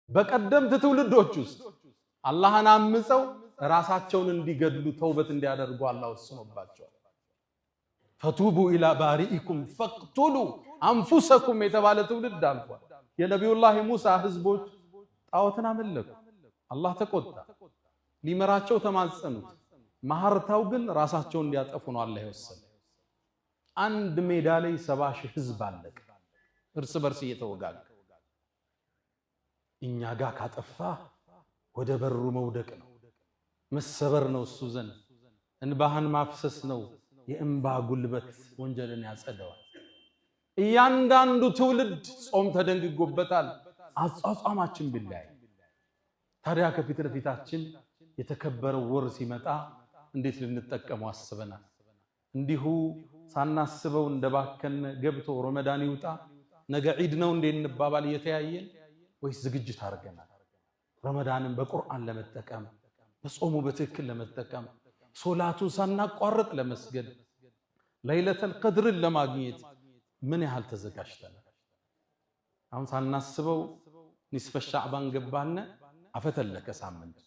በቀደምት ትውልዶች ውስጥ አላህን አምፀው ራሳቸውን እንዲገድሉ ተውበት እንዲያደርጉ አላህ ወስኖባቸዋል። ፈቱቡ ኢላ ባሪኢኩም ፈቅቱሉ አንፉሰኩም የተባለ ትውልድ አልፏል። የነቢዩላህ ሙሳ ህዝቦች ጣዖትን አመለኩ። አላህ ተቆጣ። ሊመራቸው ተማጸኑት። ማህርታው ግን ራሳቸውን እንዲያጠፉ ነው አላህ የወሰነ። አንድ ሜዳ ላይ 70 ሺህ ህዝብ አለቀ፣ እርስ በርስ እየተወጋገ። እኛ ጋር ካጠፋ ወደ በሩ መውደቅ ነው፣ መሰበር ነው። እሱ ዘንድ እንባህን ማፍሰስ ነው። የእንባ ጉልበት ወንጀልን ያጸደዋል። እያንዳንዱ ትውልድ ጾም ተደንግጎበታል። አጿጿማችን ቢላይ ታዲያ ከፊት ለፊታችን የተከበረው ወር ሲመጣ እንዴት ልንጠቀመው አስበናል? እንዲሁ ሳናስበው እንደባከነ ገብቶ ረመዳን ይውጣ ነገ ዒድ ነው እንዴ እንባባል እየተያየን፣ ወይስ ዝግጅት አድርገናል? ረመዳንን በቁርአን ለመጠቀም በጾሙ በትክክል ለመጠቀም ሶላቱን ሳናቋርጥ ለመስገድ ለይለተል ቀድርን ለማግኘት ምን ያህል ተዘጋጅተናል? አሁን ሳናስበው ኒስፈ ሻዕባን ገባነ፣ አፈተለከ ሳምንት፣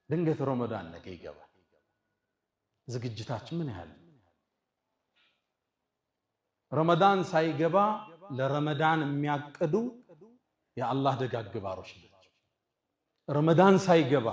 ድንገት ረመዳን ነገ ይገባል። ዝግጅታችን ምን ያህል? ረመዳን ሳይገባ ለረመዳን የሚያቅዱ የአላህ ደጋግ ባሮች ናቸው። ረመዳን ሳይገባ